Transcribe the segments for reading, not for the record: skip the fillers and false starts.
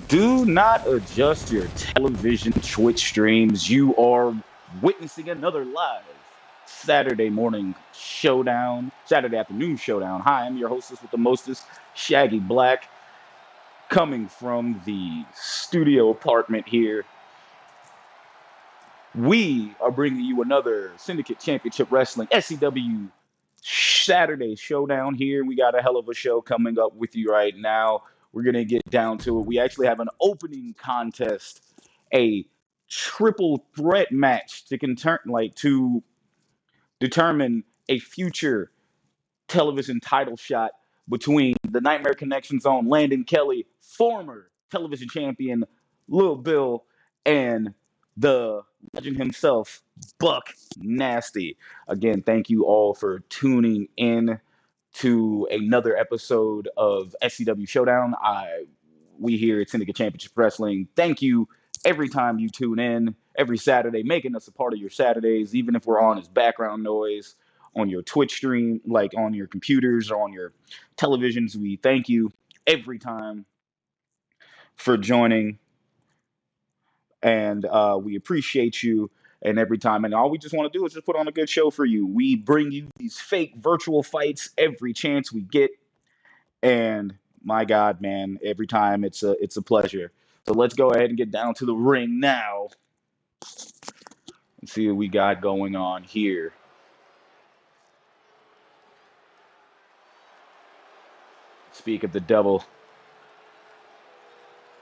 Do not adjust your television Twitch streams. You are witnessing another live Saturday morning showdown, Saturday afternoon showdown. Hi, I'm your hostess with the mostest, Shaggy Black, coming from the studio apartment here. We are bringing you another Syndicate Championship Wrestling SCW Saturday showdown here. We got a hell of a show coming up with you right now. We're going to get down to it. We actually have an opening contest, a triple threat match to determine a future television title shot between the Nightmare Connection's own Landon Kelly, former television champion Lil Bill, and the legend himself, Buck Nasty. Again, thank you all for tuning in to another episode of SCW Showdown. We here at Syndicate Championship Wrestling thank you every time you tune in, every Saturday, making us a part of your Saturdays, even if we're on as background noise on your Twitch stream, like on your computers or on your televisions. We thank you every time for joining, and we appreciate you. And every time, and all we just want to do is just put on a good show for you. We bring you these fake virtual fights every chance we get, and my God, man, every time it's a pleasure. So let's go ahead and get down to the ring now and see what we got going on here. Speak of the devil,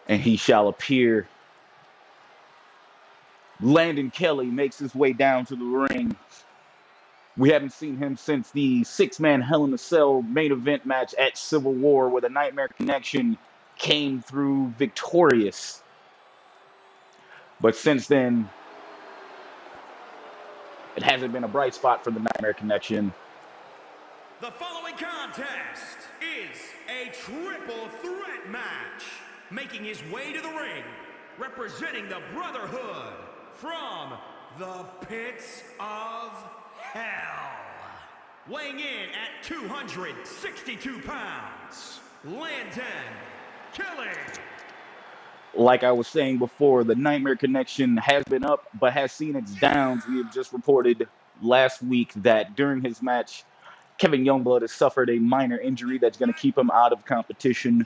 and he shall appear. Landon Kelly makes his way down to the ring. We haven't seen him since the six-man Hell in a Cell main event match at Civil War, where the Nightmare Connection came through victorious. But since then, it hasn't been a bright spot for the Nightmare Connection. The following contest is a triple threat match. Making his way to the ring, representing the Brotherhood from the pits of hell. Weighing in at 262 pounds, Landon Kelly. Like I was saying before, the Nightmare Connection has been up, but has seen its downs. We have just reported last week that during his match, Kevin Youngblood has suffered a minor injury that's going to keep him out of competition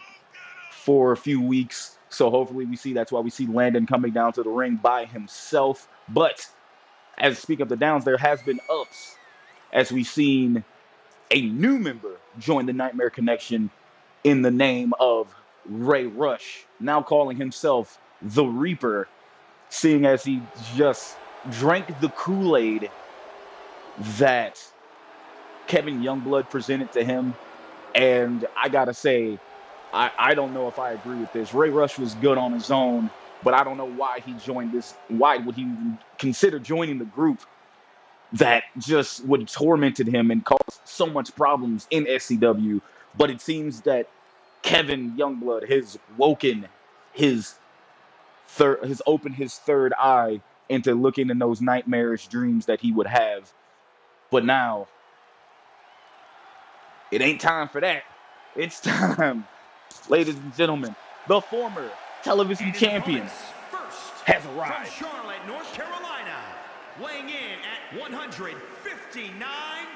for a few weeks. So hopefully that's why we see Landon coming down to the ring by himself. But as speak of the downs, there has been ups, as we've seen a new member join the Nightmare Connection in the name of Ray Rush, now calling himself the Reaper, seeing as he just drank the Kool-Aid that Kevin Youngblood presented to him. And I gotta say, I don't know if I agree with this. Ray Rush was good on his own, but I don't know why he joined this. Why would he even consider joining the group that just would tormented him and caused so much problems in SCW? But it seems that Kevin Youngblood has opened his third eye into looking in those nightmarish dreams that he would have. But now, it ain't time for that. It's time, ladies and gentlemen, the former television champion has arrived. From Charlotte, North Carolina, weighing in at 159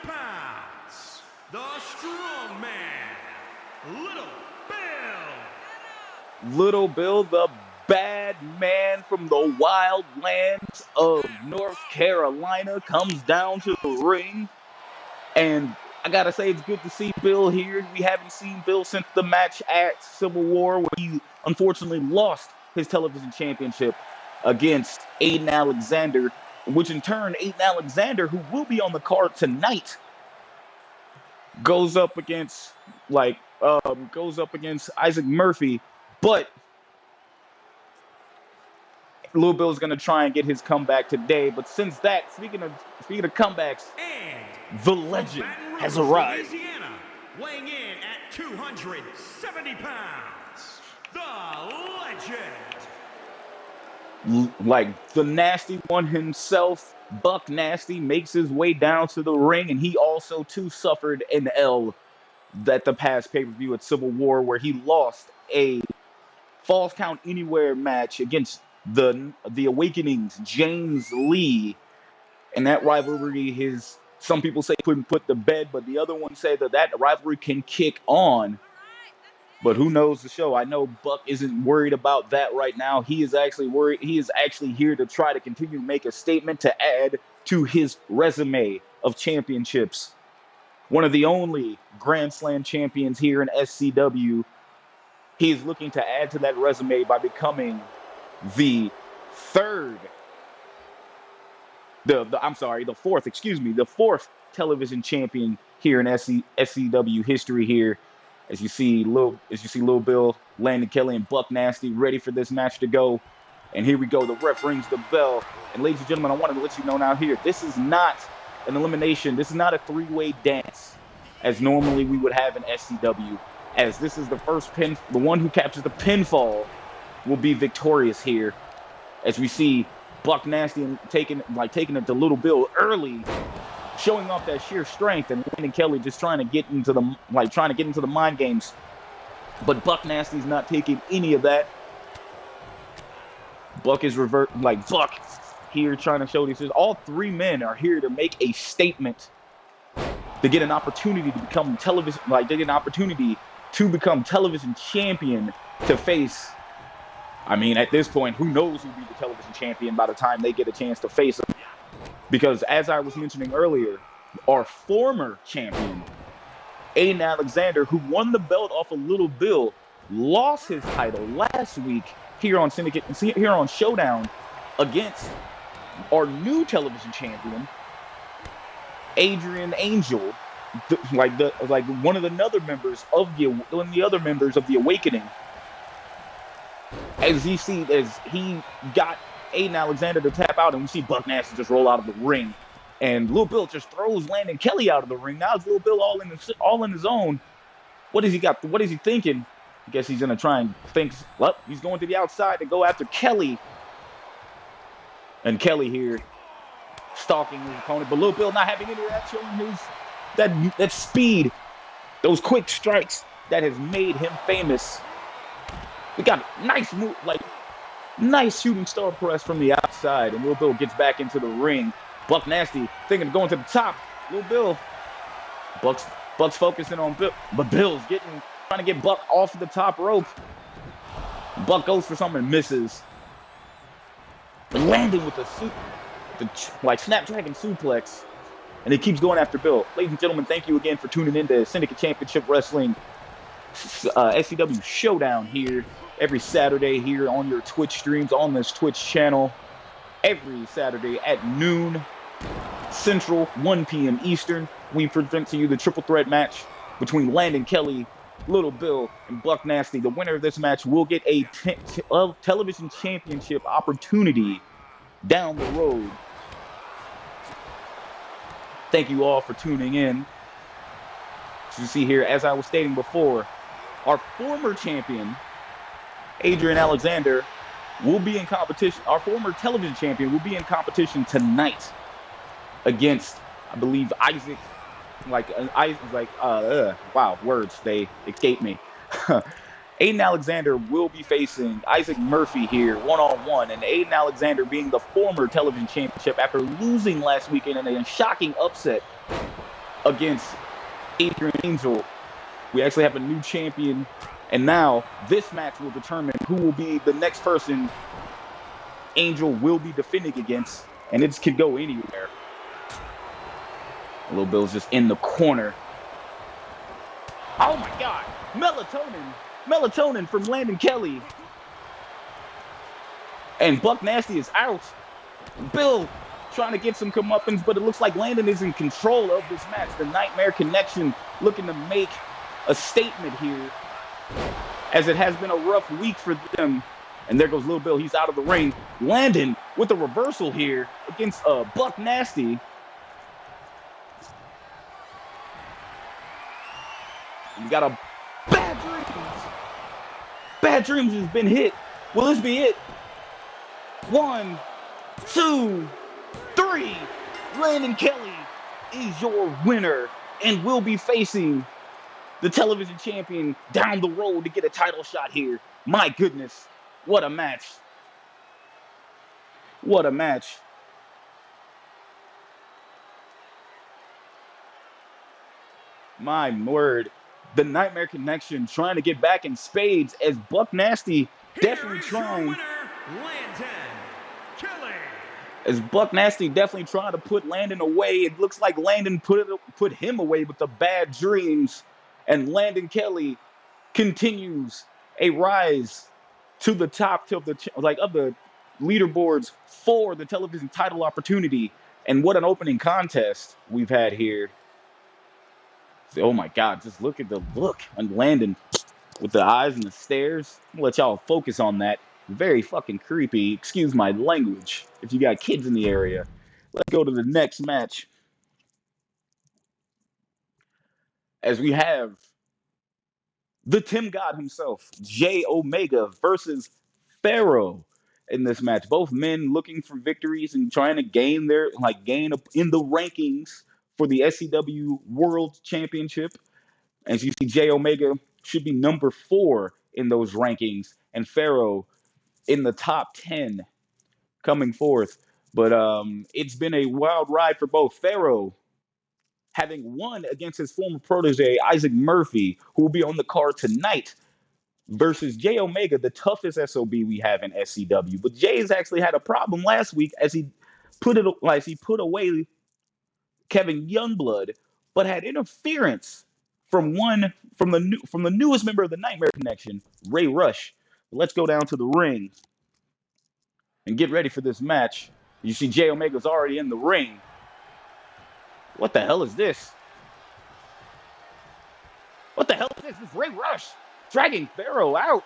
pounds, the strong man, Little Bill, the bad man from the wild lands of North Carolina, comes down to the ring. And I gotta say, it's good to see Bill here. We haven't seen Bill since the match at Civil War, where he unfortunately lost his television championship against Aiden Alexander, which in turn, Aiden Alexander, who will be on the card tonight, goes up against Isaac Murphy. But Lil Bill's gonna try and get his comeback today. But since that, speaking of comebacks, the legend has arrived. Louisiana, weighing in at 270 pounds, the legend. Like the nasty one himself, Buck Nasty, makes his way down to the ring, and he also too suffered an L at the past pay-per-view at Civil War, where he lost a Falls Count Anywhere match against the Awakening's James Lee. And that rivalry some people say couldn't put to bed, but the other ones say that rivalry can kick on. But who knows the show? I know Buck isn't worried about that right now. He is actually worried. He is actually here to try to continue to make a statement to add to his resume of championships. One of the only Grand Slam champions here in SCW. He is looking to add to that resume by becoming the fourth television champion here in SCW history here. As you see Lil Bill, Landon Kelly, and Buck Nasty ready for this match to go. And here we go. The ref rings the bell. And ladies and gentlemen, I wanted to let you know now here, this is not an elimination. This is not a three-way dance as normally we would have in SCW. As this is the first pin, the one who captures the pinfall will be victorious here. As we see Buck Nasty taking it to Little Bill early, showing off that sheer strength, and Landon Kelly just trying to get into the mind games. But Buck Nasty's not taking any of that. Buck is Buck here trying to show this. All three men are here to make a statement, to get an opportunity to become television champion, to face. I mean, at this point, who knows who'll be the television champion by the time they get a chance to face him. Because as I was mentioning earlier, our former champion, Aiden Alexander, who won the belt off of Little Bill, lost his title last week here on Showdown against our new television champion, Adrian Angel, one of the other members of the Awakening. As he got Aiden Alexander to tap out, and we see Buck Nasty just roll out of the ring, and Lil Bill just throws Landon Kelly out of the ring. Now it's Lil Bill all in his own. What is he thinking? I guess he's gonna try and think. Well, he's going to the outside to go after Kelly, and Kelly here stalking his opponent, but Lil Bill not having any of that, showing that speed, those quick strikes that has made him famous. We got a nice move, nice shooting star press from the outside, and Lil Bill gets back into the ring. Buck Nasty thinking of going to the top. Lil Bill, Buck's focusing on Bill, but Bill's trying to get Buck off the top rope. Buck goes for something and misses. Landon with the Snapdragon suplex, and he keeps going after Bill. Ladies and gentlemen, thank you again for tuning in to Syndicate Championship Wrestling SCW Showdown here every Saturday here on your Twitch streams, on this Twitch channel, every Saturday at noon Central, 1 p.m. Eastern. We present to you the triple threat match between Landon Kelly, Little Bill, and Buck Nasty. The winner of this match will get a television championship opportunity down the road. Thank you all for tuning in. As you see here, as I was stating before, our former champion, Adrian Alexander, will be in competition. Our former television champion will be in competition tonight against, I believe, Issac. Wow, words, they escape me. Aiden Alexander will be facing Issac Murphy here one-on-one, and Aiden Alexander being the former television championship after losing last weekend in a shocking upset against Adrian Angel. We actually have a new champion, and now this match will determine who will be the next person Angel will be defending against, and it could go anywhere. Little Bill's just in the corner. Oh my God, melatonin from Landon Kelly. And Buck Nasty is out. Bill trying to get some comeuppance, but it looks like Landon is in control of this match. The Nightmare Connection looking to make a statement here, as it has been a rough week for them. And there goes Lil Bill. He's out of the ring. Landon with a reversal here against Buck Nasty. We got a Bad Dreams has been hit. Will this be it? 1, 2, 3. Landon Kelly is your winner and will be facing the television champion down the road to get a title shot here. My goodness. What a match. What a match. My word. The Nightmare Connection trying to get back in spades as Buck Nasty definitely trying. Winner, Landon Kelly. As Buck Nasty definitely trying to put Landon away. It looks like Landon put him away with the bad dreams. And Landon Kelly continues a rise to the top of the leaderboards for the television title opportunity. And what an opening contest we've had here. Oh my God, just look at the look on Landon with the eyes and the stares. I'll let y'all focus on that. Very fucking creepy. Excuse my language if you got kids in the area. Let's go to the next match. As we have the TimbGod himself, J Omega versus Pharoah in this match. Both men looking for victories and trying to gain up in the rankings for the SCW World Championship. As you see, J Omega should be number 4 in those rankings, and Pharoah in the top 10 coming forth. But it's been a wild ride for both. Pharoah having won against his former protege, Issac Murphy, who will be on the card tonight, versus J Omega, the toughest SOB we have in SCW. But Jay's actually had a problem last week as he put away Kevin Youngblood, but had interference from the newest member of the Nightmare Connection, Ray Rush. Let's go down to the ring and get ready for this match. You see J Omega's already in the ring. What the hell is this? What the hell is this? It's Ray Rush dragging Pharoah out.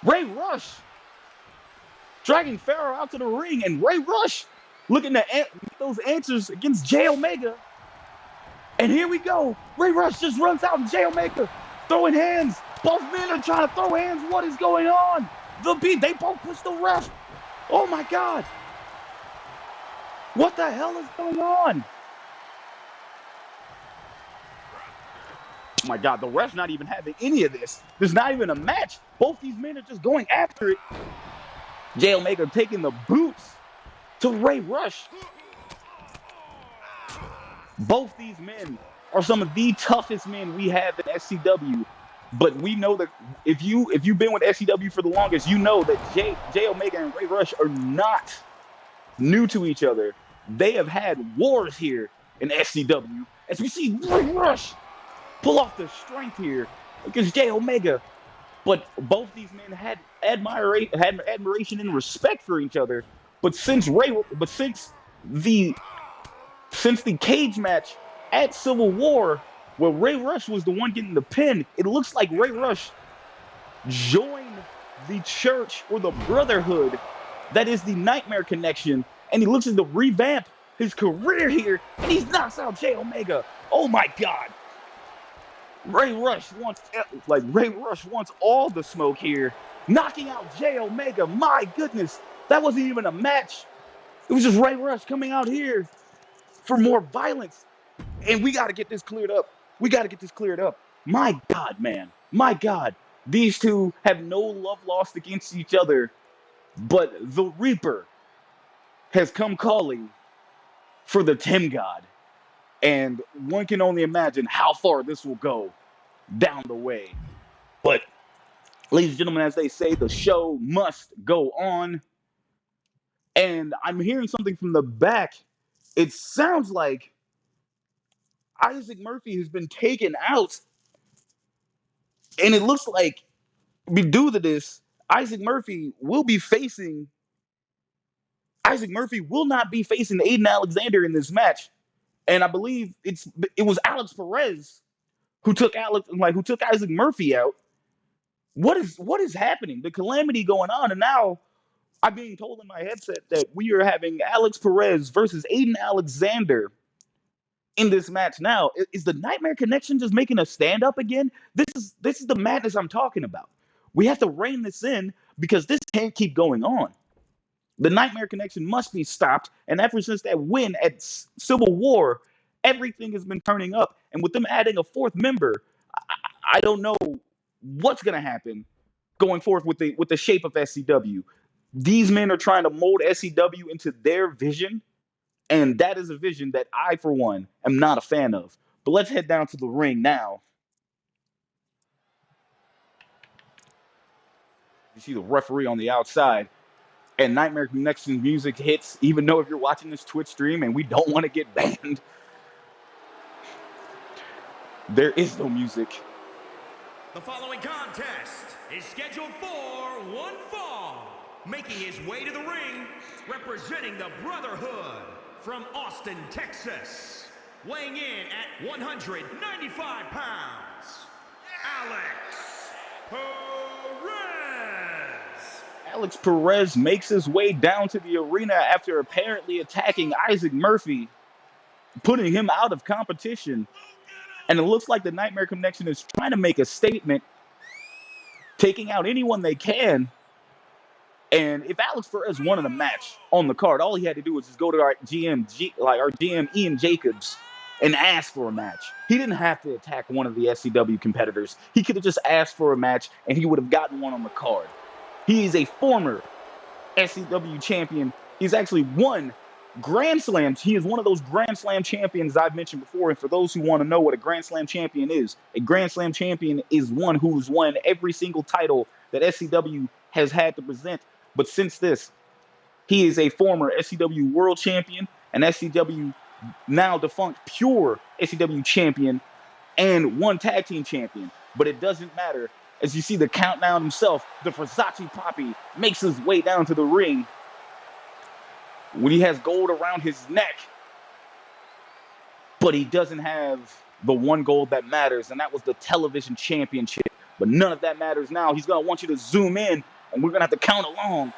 Ray Rush dragging Pharoah out to the ring, and Ray Rush looking to get those answers against J Omega. And here we go. Ray Rush just runs out, and J Omega throwing hands. Both men are trying to throw hands. What is going on? They both push the ref. Oh my God. What the hell is going on? Oh my God, the ref's not even having any of this. There's not even a match. Both these men are just going after it. J Omega taking the boots to Ray Rush. Both these men are some of the toughest men we have in SCW. But we know that if you've been with SCW for the longest, you know that J Omega and Ray Rush are not new to each other. They have had wars here in SCW. As we see Ray Rush pull off the strength here against J Omega. But both these men had admiration and respect for each other. But since the cage match at Civil War, where Ray Rush was the one getting the pin, it looks like Ray Rush joined the church or the brotherhood that is the Nightmare Connection, and he looks to revamp his career here, and he knocks out J Omega. Oh my God. Ray Rush wants all the smoke here, knocking out J Omega. My goodness, that wasn't even a match. It was just Ray Rush coming out here for more violence. And we got to get this cleared up. My God, man. My God. These two have no love lost against each other, but the Reaper has come calling for the TimbGod. And one can only imagine how far this will go down the way. But, ladies and gentlemen, as they say, the show must go on. And I'm hearing something from the back. It sounds like Issac Murphy has been taken out. And it looks like, due to this, Issac Murphy will not be facing Aiden Alexander in this match. And I believe it was Alex Perez who took Issac Murphy out. What is happening? The calamity going on, and now I'm being told in my headset that we are having Alex Perez versus Aiden Alexander in this match. Now, is the Nightmare Connection just making a stand up again? This is the madness I'm talking about. We have to rein this in because this can't keep going on. The Nightmare Connection must be stopped. And ever since that win at Civil War, everything has been turning up. And with them adding a fourth member, I don't know what's going to happen. going forth with the shape of SCW. These men are trying to mold SCW into their vision, and that is a vision that I, for one, am not a fan of. But let's head down to the ring now. You see the referee on the outside, and Nightmare Connection music hits, even though if you're watching this Twitch stream and we don't want to get banned, there is no music. The following contest is scheduled for one fall. Making his way to the ring, representing the Brotherhood from Austin, Texas. Weighing in at 195 pounds, Alex Perez. Alex Perez makes his way down to the arena after apparently attacking Isaac Murphy, putting him out of competition. And it looks like the Nightmare Connection is trying to make a statement, taking out anyone they can. And if Alex Perez wanted a match on the card, all he had to do was just go to our GM Ian Jacobs and ask for a match. He didn't have to attack one of the SCW competitors. He could have just asked for a match and he would have gotten one on the card. He is a former SCW champion. He's actually won Grand Slams. He is one of those Grand Slam champions I've mentioned before. And for those who want to know what a Grand Slam champion is, a Grand Slam champion is one who's won every single title that SCW has had to present. But since this, he is a former SCW World Champion, an SCW now defunct pure SCW champion, and one tag team champion. But it doesn't matter. As you see the countdown himself, the Versace Poppy makes his way down to the ring when he has gold around his neck. But he doesn't have the one gold that matters, and that was the television championship. But none of that matters now. He's going to want you to zoom in, and we're going to have to count along.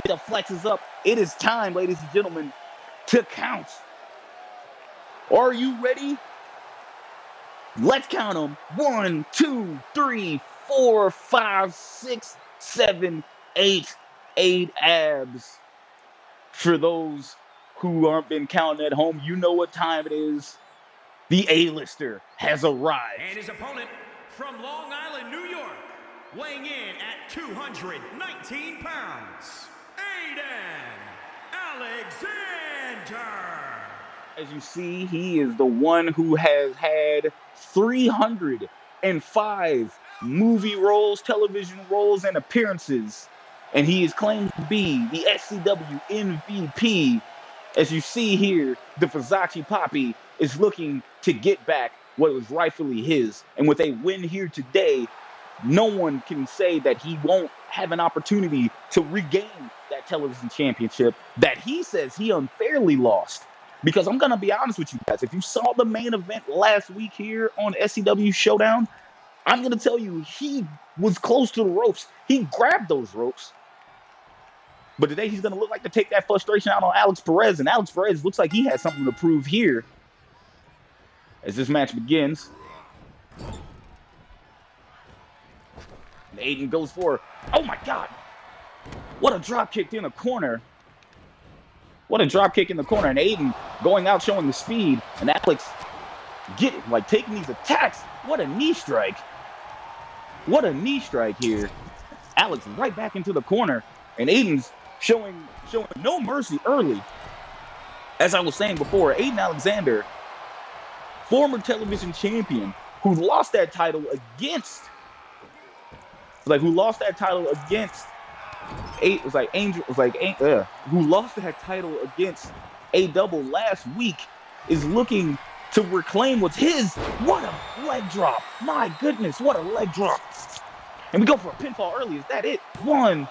Get the flexes up. It is time, ladies and gentlemen, to count. Are you ready? Let's count them. 1, 2, 3, 4, 5, 6, 7, 8. 8 abs. For those who aren't been counting at home, you know what time it is. The A-lister has arrived. And his opponent from Long Island, New York, weighing in at 219 pounds, Aiden Alexander. As you see, he is the one who has had 305 movie roles, television roles, and appearances. And he is claimed to be the SCW MVP. As you see here, the Versace Poppy is looking to get back what was rightfully his. And with a win here today, no one can say that he won't have an opportunity to regain that television championship that he says he unfairly lost. Because I'm going to be honest with you guys, if you saw the main event last week here on SCW Showdown, I'm going to tell you he was close to the ropes. He grabbed those ropes. But today he's going to look like to take that frustration out on Alex Perez. And Alex Perez looks like he has something to prove here as this match begins. And Aiden goes for, oh my God, what a drop kick in the corner. What a drop kick in the corner. And Aiden going out showing the speed. And Alex taking these attacks. What a knee strike. What a knee strike here. Alex right back into the corner. And Aiden's showing no mercy early. As I was saying before, Aiden Alexander, former television champion, who lost that title against who lost that title against A-Double last week, is looking to reclaim what's his. What a leg drop. My goodness, what a leg drop. And we go for a pinfall early. Is that it? 1,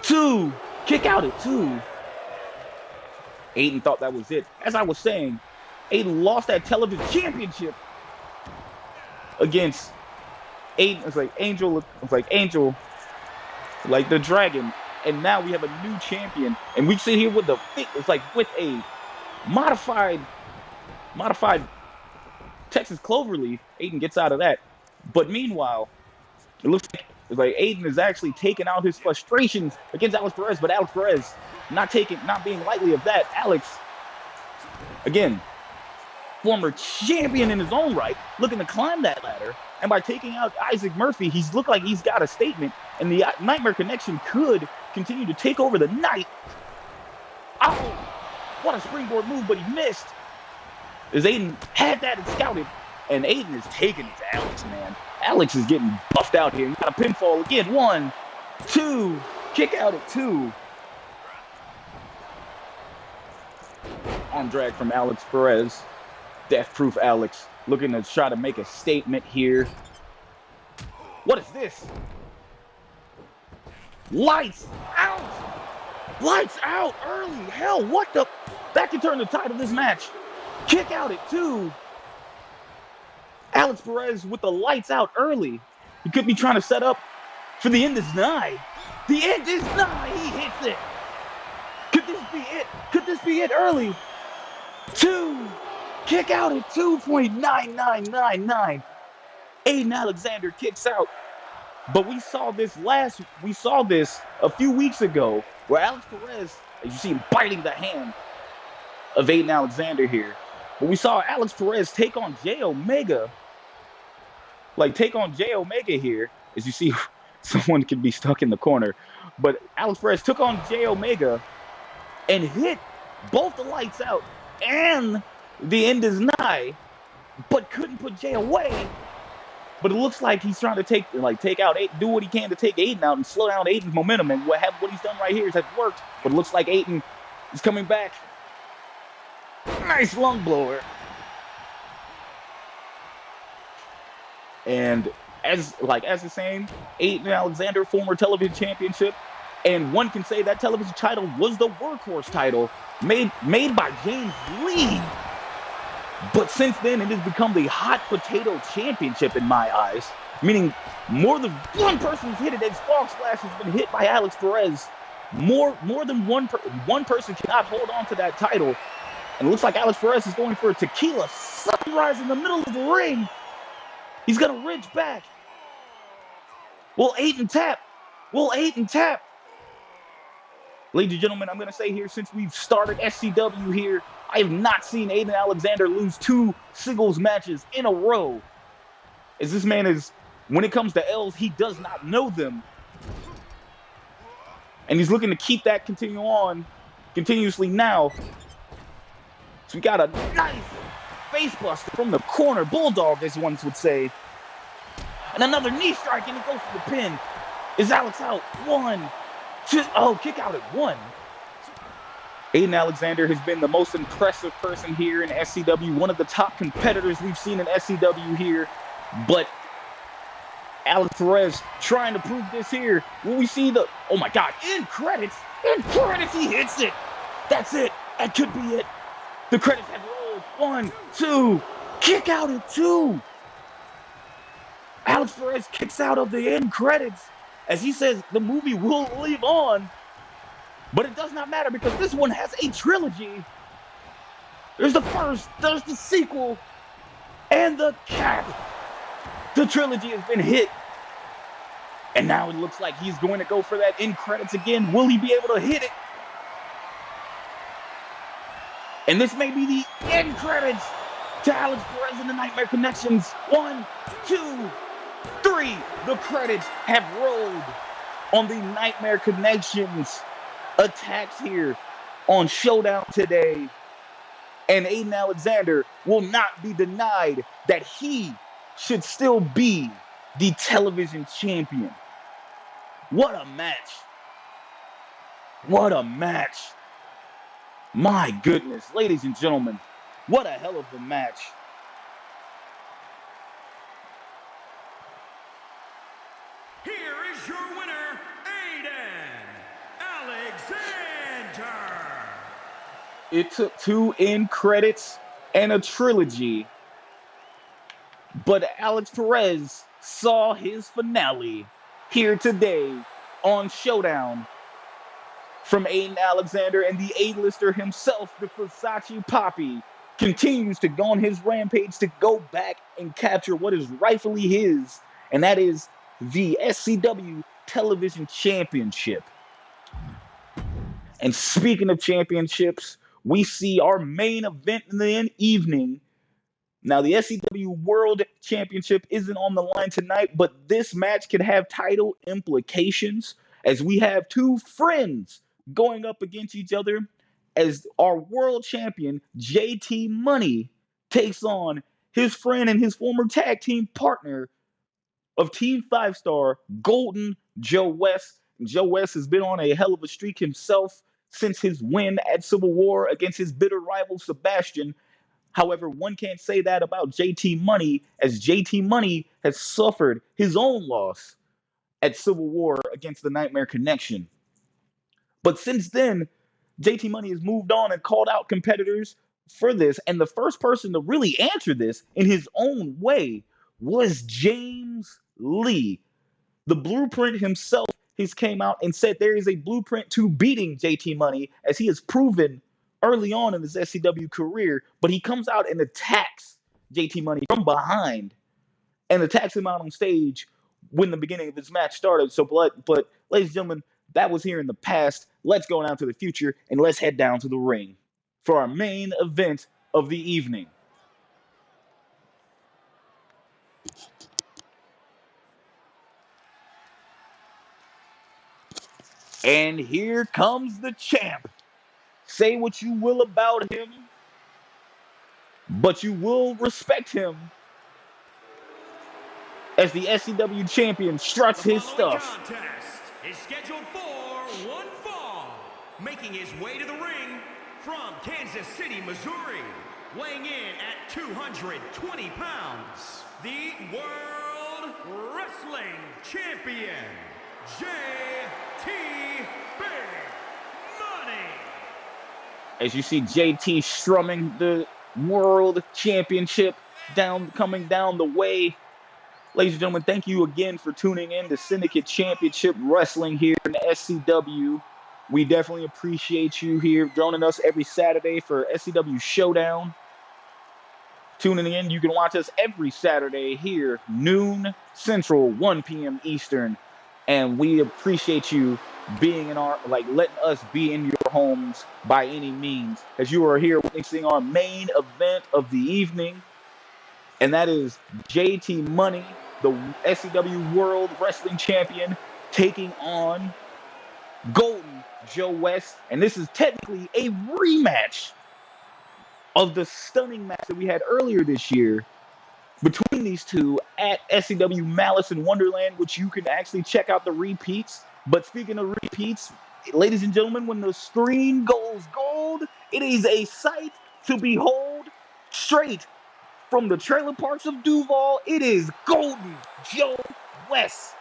2, kick out at 2. Aiden thought that was it. As I was saying, Aiden lost that television championship against Aiden. It's like Angel, like the Dragon. And now we have a new champion. And we sit here with a modified Texas Cloverleaf. Aiden gets out of that. But meanwhile, it looks like Aiden is actually taking out his frustrations against Alex Perez, but Alex Perez not being lightly of that. Alex, again, former champion in his own right, looking to climb that ladder. And by taking out Isaac Murphy, he's looked like he's got a statement. And the Nightmare Connection could continue to take over the night. Oh, what a springboard move, but he missed. As Aiden had that and scouted. And Aiden is taking it to Alex, man. Alex is getting buffed out here. He got a pinfall again. 1, 2, kick out at 2. Arm drag from Alex Perez. Death Proof Alex looking to try to make a statement here. What is this? Lights out! Lights out early. Hell, what the? That could turn the tide of this match. Kick out at 2. Alex Perez with the lights out early. He could be trying to set up for the end is nigh. The end is nigh. He hits it. Could this be it? Could this be it early? 2. Kick out at 2.9999. Aiden Alexander kicks out. But we saw this a few weeks ago where Alex Perez, as you see him biting the hand of Aiden Alexander here. But we saw Alex Perez take on J Omega. Take on J Omega here. As you see, someone could be stuck in the corner. But Alex Perez took on J Omega and hit both the lights out and the end is nigh, but couldn't put Jay away. But it looks like he's trying to take out Aiden, do what he can to take Aiden out and slow down Aiden's momentum. And what he's done right here has worked. But it looks like Aiden is coming back. Nice lung blower. And as the saying, Aiden Alexander, former television championship. And one can say that television title was the workhorse title made by James Lee. But since then, it has become the hot potato championship in my eyes. Meaning more than one person's hit it as Frog Splash has been hit by Alex Perez. More than one person cannot hold on to that title. And it looks like Alex Perez is going for a tequila sunrise in the middle of the ring. He's going to ridge back. Will Aiden tap? Ladies and gentlemen, I'm going to say here, since we've started SCW here, I have not seen Aiden Alexander lose 2 singles matches in a row. As this man is, when it comes to L's, he does not know them. And he's looking to keep that continuously now. So we got a nice face buster from the corner, bulldog as one would say. And another knee strike and he goes for the pin. Is Alex out? 1, 2, kick out at 1. Aiden Alexander has been the most impressive person here in SCW, one of the top competitors we've seen in SCW here. But Alex Perez trying to prove this here. Will we see the, oh my God, in credits, he hits it. That's it. That could be it. The credits have rolled. 1, 2, kick out at 2. Alex Perez kicks out of the end credits. As he says, the movie will live on. But it does not matter because this one has a trilogy. There's the first, there's the sequel, and the cap. The trilogy has been hit. And now it looks like he's going to go for that end credits again. Will he be able to hit it? And this may be the end credits to Alex Perez and the Nightmare Connections. 1, 2, 3. The credits have rolled on the Nightmare Connections attacks here on Showdown today. And Aiden Alexander will not be denied that he should still be the television champion. What a match. What a match. My goodness, ladies and gentlemen, what a hell of a match. Here is your winner, Aiden Alexander. It took 2 end credits and a trilogy, but Alex Perez saw his finale here today on Showdown. From Aiden Alexander, and the A-lister himself, the Versace Poppy, continues to go on his rampage to go back and capture what is rightfully his, and that is the SCW Television Championship. And speaking of championships, we see our main event in the evening Now, the SCW World Championship isn't on the line tonight, but this match could have title implications as we have two friends going up against each other as our world champion, JT Money, takes on his friend and his former tag team partner of Team 5-Star, Golden Joe West. Joe West has been on a hell of a streak himself since his win at Civil War against his bitter rival, Sebastian. However, one can't say that about JT Money, as JT Money has suffered his own loss at Civil War against the Nightmare Connection. But since then, JT Money has moved on and called out competitors for this, and the first person to really answer this in his own way was James Lee. The Blueprint himself has came out and said there is a blueprint to beating JT Money, as he has proven early on in his SCW career, but he comes out and attacks JT Money from behind and attacks him out on stage when the beginning of his match started. But ladies and gentlemen, that was here in the past. Let's go down to the future and let's head down to the ring for our main event of the evening. And here comes the champ. Say what you will about him, but you will respect him as the SCW champion struts his stuff. The contest is scheduled for one fall. Making his way to the ring from Kansas City, Missouri, weighing in at 220 pounds, the World Wrestling Champion, JT Big Money. As you see JT strumming the World Championship coming down the way. Ladies and gentlemen, thank you again for tuning in to Syndicate Championship Wrestling here in the SCW. We definitely appreciate you here joining us every Saturday for SCW Showdown. Tuning in, you can watch us every Saturday here, noon Central, 1 p.m. Eastern. And we appreciate you being letting us be in your homes by any means, as you are here witnessing our main event of the evening. And that is JT Money, the SCW World Wrestling Champion, taking on Golden Joe West. And this is technically a rematch of the stunning match that we had earlier this year between these two at SCW Malice in Wonderland, which you can actually check out the repeats. But speaking of repeats, ladies and gentlemen, when the screen goes gold, it is a sight to behold. Straight from the trailer parks of Duval, it is Golden Joe West.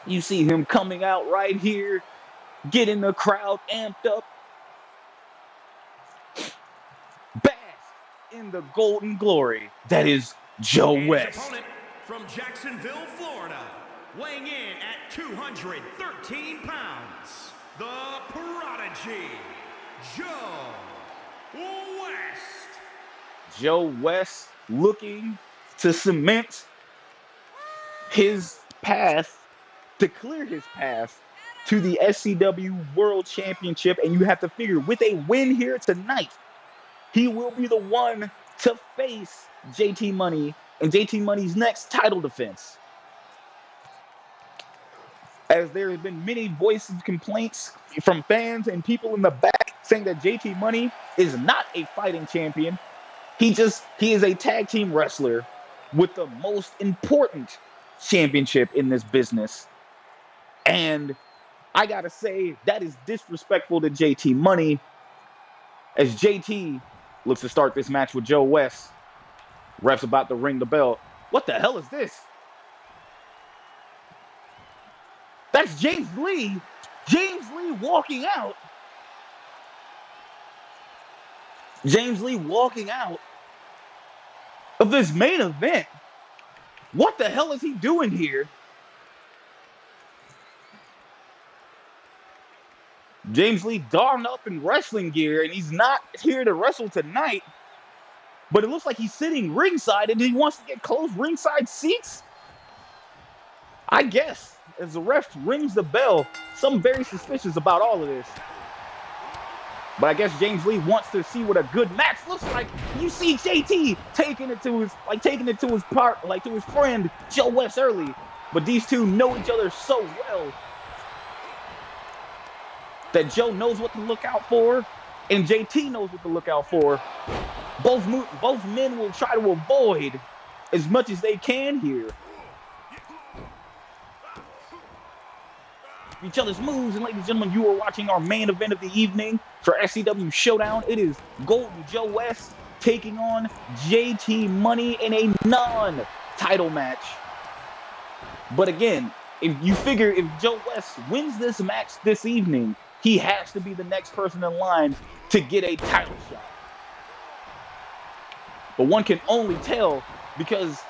You see him coming out right here, getting the crowd amped up. Bask in the golden glory that is Joe West. His opponent from Jacksonville, Florida, weighing in at 213 pounds, the Prodigy, Joe West. Joe West looking to cement his path, to clear his path to the SCW World Championship. And you have to figure, with a win here tonight, he will be the one to face JT Money in JT Money's next title defense. As there have been many voices of complaints from fans and people in the back saying that JT Money is not a fighting champion. He is a tag team wrestler with the most important championship in this business. And I gotta say, that is disrespectful to JT Money, as JT looks to start this match with Joe West. Ref's about to ring the bell. What the hell is this? That's James Lee. James Lee walking out. James Lee walking out of this main event. What the hell is he doing here? James Lee donned up in wrestling gear, and he's not here to wrestle tonight. But it looks like he's sitting ringside, and he wants to get close ringside seats. I guess, as the ref rings the bell, something very suspicious about all of this. But I guess James Lee wants to see what a good match looks like. You see JT taking it to his part, like to his friend Joe West early. But these two know each other so well that Joe knows what to look out for, and JT knows what to look out for. Both men will try to avoid as much as they can here each other's moves. And ladies and gentlemen, you are watching our main event of the evening for SCW Showdown. It is Golden Joe West taking on JT Money in a non-title match. But again, if you figure if Joe West wins this match this evening, he has to be the next person in line to get a title shot. But one can only tell because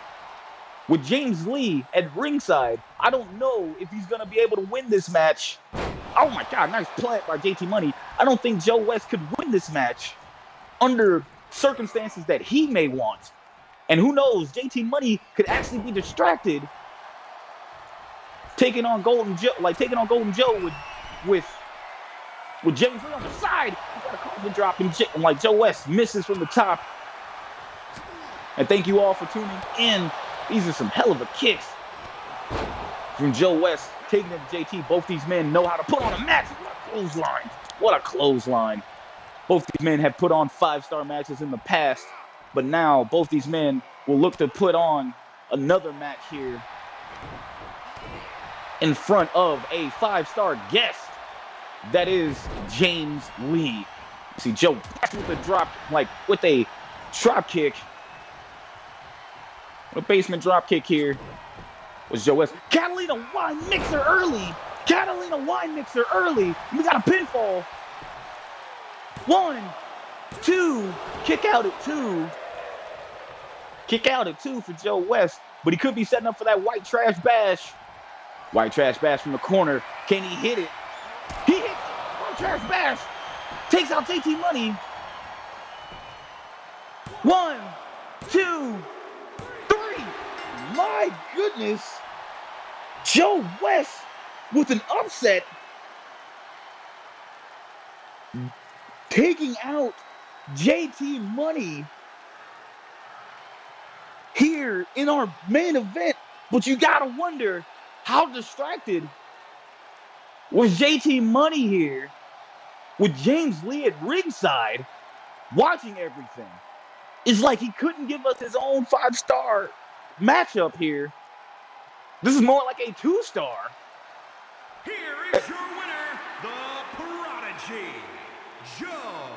with James Lee at ringside, I don't know if he's going to be able to win this match. Oh my God, nice plant by JT Money. I don't think Joe West could win this match under circumstances that he may want. And who knows, JT Money could actually be distracted taking on Golden Joe with James Lee on the side. He's got a coffin drop and like Joe West misses from the top. And thank you all for tuning in. These are some hell of a kicks from Joe West taking it to JT. Both these men know how to put on a match. What a clothesline. What a clothesline. Both these men have put on 5-star matches in the past, but now both these men will look to put on another match here in front of a 5-star guest. That is James Lee. See Joe West with a drop kick. A basement drop kick here was Joe West. Catalina wine mixer early. We got a pinfall. 1, 2. Kick out at 2. Kick out at 2 for Joe West. But he could be setting up for that white trash bash. White trash bash from the corner. Can he hit it? He hits it. White trash bash. Takes out JT Money. 1, 2. My goodness, Joe West with an upset, taking out JT Money here in our main event. But you gotta wonder, how distracted was JT Money here with James Lee at ringside watching everything? It's like he couldn't give us his own 5-star matchup here. This is more like a 2-star. Here is your winner, the Prodigy, Joe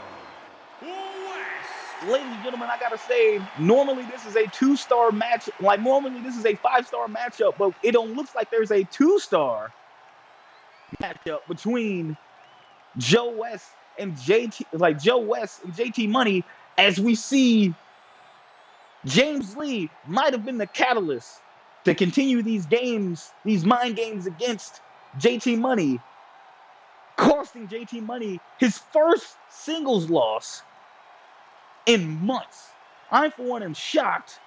West. Ladies and gentlemen, I gotta say, normally this is a 2-star match. Like normally this is a 5-star matchup, but it don't look like there's a 2-star matchup between Joe West and JT Money, as we see James Lee might have been the catalyst to continue these mind games against JT Money, costing JT Money his first singles loss in months. I, for one, am shocked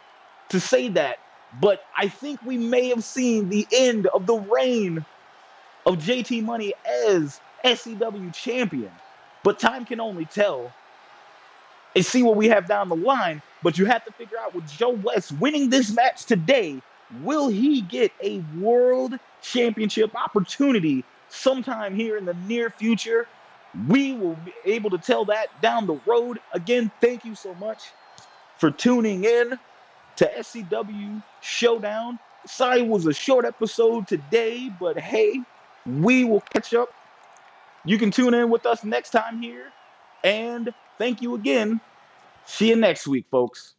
to say that, but I think we may have seen the end of the reign of JT Money as SCW champion. But time can only tell and see what we have down the line. But you have to figure out, with Joe West winning this match today, will he get a world championship opportunity sometime here in the near future? We will be able to tell that down the road. Again, thank you so much for tuning in to SCW Showdown. Sorry it was a short episode today, but hey, we will catch up. You can tune in with us next time here. And thank you again. See you next week, folks.